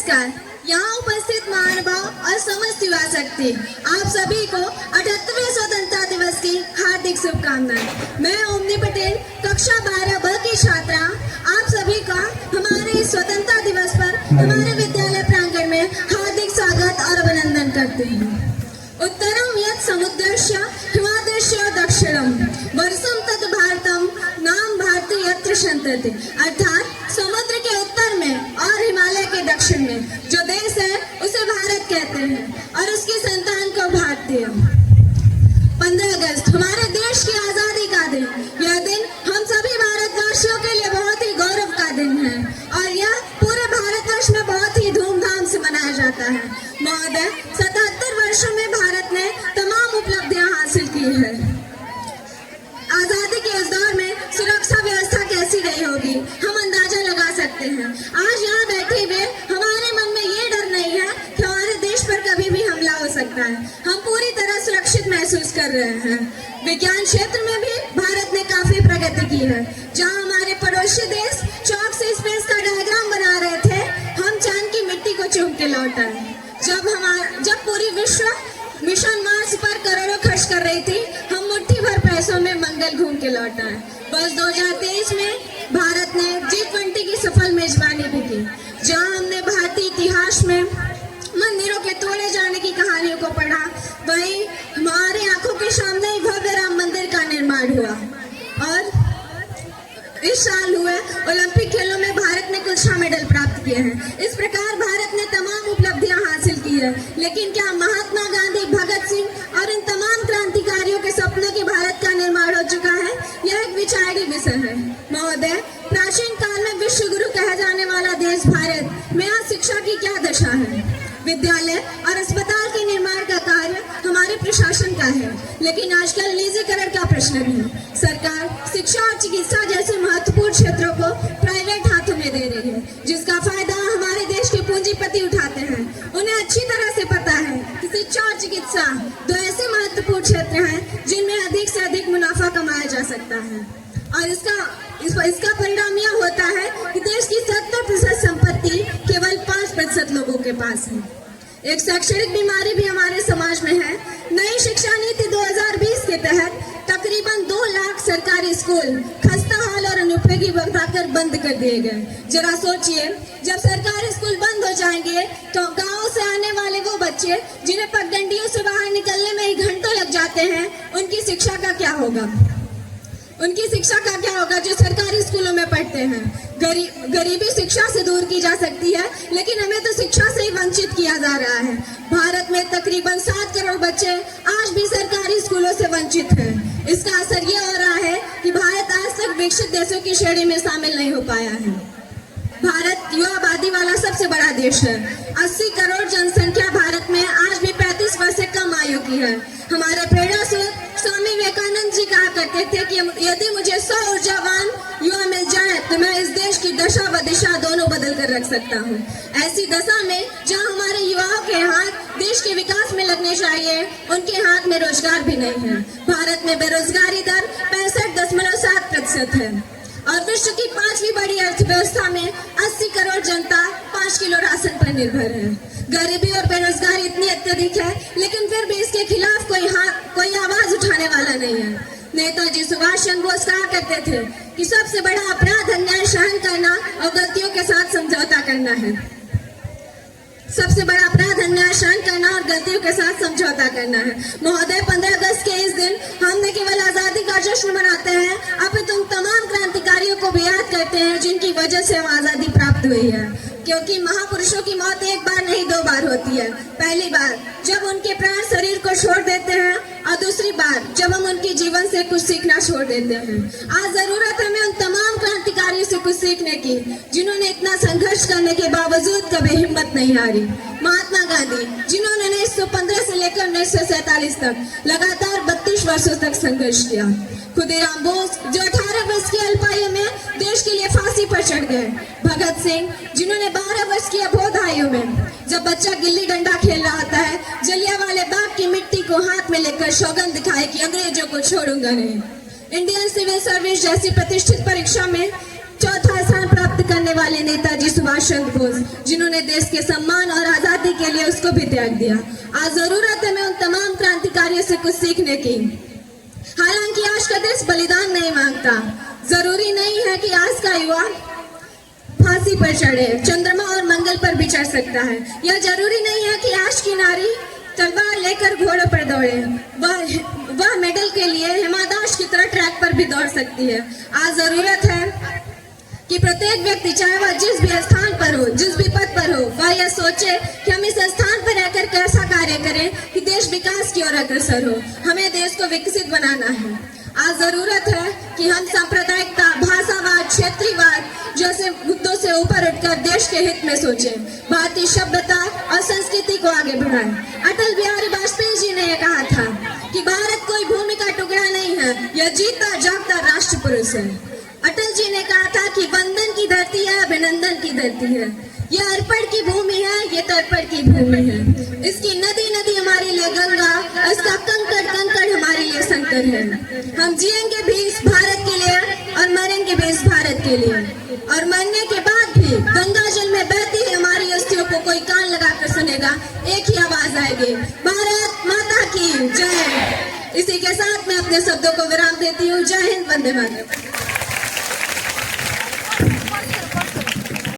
नमस्कार। यहाँ उपस्थित महानुभाव और समस्त युवा शक्ति, आप सभी को 78वें स्वतंत्रता दिवस की हार्दिक शुभकामनाएं। मैं ओमनी पटेल, कक्षा 12 की छात्रा, आप सभी का हमारे इस स्वतंत्रता दिवस पर हमारे विद्यालय प्रांगण में हार्दिक स्वागत और अभिनंदन करते हैं। उत्तरम यत् समुद्रस्य हिमाद्रस्य दक्षिणम वर्षम तत् भारतम नाम भारती यत्र संतति, अर्थात समुद्र के उत्तर में और हिमालय के दक्षिण में जो देश है उसे भारत कहते हैं और उसकी संतान को भारतीय। 15 अगस्त हमारे देश की आजादी का दिन। यह दिन हम सभी भारतवासियों के लिए बहुत ही गौरव का दिन है और यह पूरे भारतवर्ष में बहुत ही धूमधाम से मनाया जाता है। महोदय, 77 वर्षों में भारत ने तमाम उपलब्धियां हासिल की है। आजादी के इस दौर में सुरक्षा व्यवस्था कैसी रही होगी हम अंदाजा लगा सकते हैं। आज यहाँ बैठे हुए हमारे मन में ये डर नहीं है कि हमारे देश पर कभी भी हमला हो सकता है। हम पूरी तरह सुरक्षित महसूस कर रहे हैं। विज्ञान क्षेत्र में भी भारत ने काफी प्रगति की है। जहाँ हमारे पड़ोसी देश चौक से स्पेस का डायग्राम बना रहे थे, हम चांद की मिट्टी को चूम के लौट आए। जब पूरी विश्व मिशन मार्स पर करोड़ों खर्च कर रही थी, हम मुट्ठी भर पैसों में मंगल घूम के लौट आए। बस 2023 में भारत ने G20 की सफल मेजबानी भी की, जहां हमने भारतीय इतिहास में मंदिरों के तोड़े जाने की कहानियों को पढ़ा, वहीं हमारे आंखों के सामने ही भव्य राम मंदिर का निर्माण हुआ। और इस साल हुए ओलंपिक खेलों में भारत ने कुल 6 मेडल प्राप्त किए हैं। इस प्रकार भारत ने तमाम उपलब्धियां हासिल की है। लेकिन क्या महात्मा गांधी, भगत सिंह और इन तमाम क्रांतिकारियों के सपनों की भारत का निर्माण हो चुका है? यह एक विचारणीय विषय है। महोदय, प्राचीन काल में विश्व गुरु कहा जाने वाला देश भारत में आज शिक्षा की क्या दशा है? विद्यालय और अस्पताल के निर्माण का कार्य हमारे प्रशासन का है, लेकिन आजकल निजीकरण का प्रश्न भी है। सरकार शिक्षा और चिकित्सा जैसे महत्वपूर्ण क्षेत्रों को प्राइवेट हाथों में दे रही है, जिसका फायदा हमारे देश के पूंजीपति उठाते हैं। उन्हें अच्छी तरह से पता है कि शिक्षा और चिकित्सा 2 ऐसे महत्वपूर्ण क्षेत्र हैं जिनमें अधिक से अधिक मुनाफा कमाया जा सकता है। और इसका परिणाम यह होता है कि देश की 70% संपत्ति केवल 5% लोगों के पास है। एक शैक्षणिक बीमारी भी हमारे समाज में है। नई शिक्षा नीति 2020 के तहत तकरीबन 2 लाख सरकारी स्कूल खस्ता हाल और अनुपयोगी बताकर बंद कर दिए गए। जरा सोचिए, जब सरकारी स्कूल बंद हो जाएंगे तो गाँव से आने वाले वो बच्चे जिन्हें पगडंडियों से बाहर निकलने में ही घंटों लग जाते हैं, उनकी शिक्षा का क्या होगा? जो सरकारी स्कूलों में पढ़ते हैं। गरीबी शिक्षा से दूर की जा सकती है, लेकिन हमें तो शिक्षा से ही वंचित किया जा रहा है। भारत में तकरीबन 7 करोड़ बच्चे आज भी सरकारी स्कूलों से वंचित हैं। इसका असर ये हो रहा है कि भारत आज तक विकसित देशों की श्रेणी में शामिल नहीं हो पाया है। भारत युवा आबादी वाला सबसे बड़ा देश है। 80 करोड़ जनसंख्या भारत में आज भी 35 वर्ष से कम आयु की है। हमारे प्रेरणा स्रोत स्वामी विवेकानंद जी कहा करते थे कि यदि मुझे 100 ऊर्जावान युवा मिल जाए तो मैं इस देश की दशा व दिशा दोनों बदल कर रख सकता हूँ। ऐसी दशा में जहाँ हमारे युवाओं के हाथ देश के विकास में लगने चाहिए, उनके हाथ में रोजगार भी नहीं है। भारत में बेरोजगारी दर 65.7% है और विश्व की 5वीं बड़ी अर्थव्यवस्था में 80 करोड़ जनता 5 किलो राशन पर निर्भर है। गरीबी और बेरोजगारी इतनी अत्यधिक है, लेकिन फिर भी इसके खिलाफ कोई आवाज उठाने वाला नहीं है। नेताजी सुभाष चंद्र बोस कहा करते थे कि सबसे बड़ा अपराध अन्याय सहन करना और गलतियों के साथ समझौता करना है। सबसे बड़ा अपराध अन्याय सहन करना और गलतियों के साथ समझौता करना है। महोदय, 15 अगस्त के इस दिन हम न केवल आजादी का जश्न मनाते हैं, अपितु तुम तमाम क्रांतिकारियों को भी याद करते हैं जिनकी वजह से हम आजादी प्राप्त हुई है। क्योंकि महापुरुषों की मौत एक बार नहीं 2 बार होती है। पहली बार जब उनके प्राण शरीर को छोड़ देते हैं और दूसरी बार जब हम उनके जीवन से कुछ सीखना छोड़ देते हैं। आज जरूरत है हमें उन तमाम क्रांतिकारियों से कुछ सीखने की जिन्होंने इतना संघर्ष करने के बावजूद कभी हिम्मत नहीं हारी। महात्मा गांधी, जिन्होंने 1915 से लेकर 1947 तक लगातार 32 वर्षों तक संघर्ष किया। खुदीराम बोस, जो 18 वर्ष की अल्पायु में देश के लिए फांसी पर चढ़ गए। भगत सिंह, जिन्होंने 12 वर्ष की अबोध आयु में जब बच्चा गिल्ली डंडा खेल रहा था, जलियांवाले बाग की मिट्टी को हाथ में लेकर सौगंध दिखाई कि अंग्रेजों को छोड़ूंगा नहीं। इंडियन सिविल सर्विस जैसी प्रतिष्ठित परीक्षा में 4था स्थान प्राप्त करने मानने वाले नेताजी सुभाष चंद्र बोस, जिन्होंने देश के सम्मान और आजादी के लिए उसको भी त्याग दिया। आज जरूरत है मैं उन तमाम क्रांतिकारियों से कुछ सीखने की। हालांकि आज का देश बलिदान नहीं मांगता। जरूरी नहीं है कि आज का युवा फांसी पर चढ़े, चंद्रमा और मंगल पर भी चढ़ सकता है। यह जरूरी नहीं है कि आज की नारी तलवार लेकर घोड़े पर दौड़े, वह मेडल के लिए हिमा दास की तरह ट्रैक पर भी दौड़ सकती है। आज जरूरत है कि प्रत्येक व्यक्ति, चाहे वह जिस भी स्थान पर हो, जिस भी पद पर हो, वह यह सोचे कि हम इस स्थान पर रहकर कैसा कार्य करें कि देश विकास की ओर अग्रसर हो। हमें देश को विकसित बनाना है। आज जरूरत है कि हम सांप्रदायिकता, भाषावाद, क्षेत्रीयवाद जैसे मुद्दों से ऊपर उठकर देश के हित में सोचें, भारतीय सभ्यता और संस्कृति को आगे बढ़ाएं। अटल बिहारी वाजपेयी जी ने यह कहा था कि भारत कोई भूमि का टुकड़ा नहीं है, यह जीता जागता राष्ट्र पुरुष है। अटल जी ने कहा था कि वंदन की धरती है, अभिनंदन की धरती है, यह अर्पण की भूमि है, ये तर्पण की भूमि है। इसकी नदी नदी हमारे लिए गंगा, इसका कंकड़ कंकड़ हमारे लिए शंकर है। हम जिएंगे भी इस भारत के लिए और मरेंगे भी इस भारत के लिए, और मरने के बाद भी गंगा जल में बहती है हमारी अस्थियों को कोई कान लगाकर सुनेगा, एक ही आवाज आएगी, भारत माता की जय। इसी के साथ मैं अपने शब्दों को विराम देती हूँ। जय हिंद, वंदे मातरम।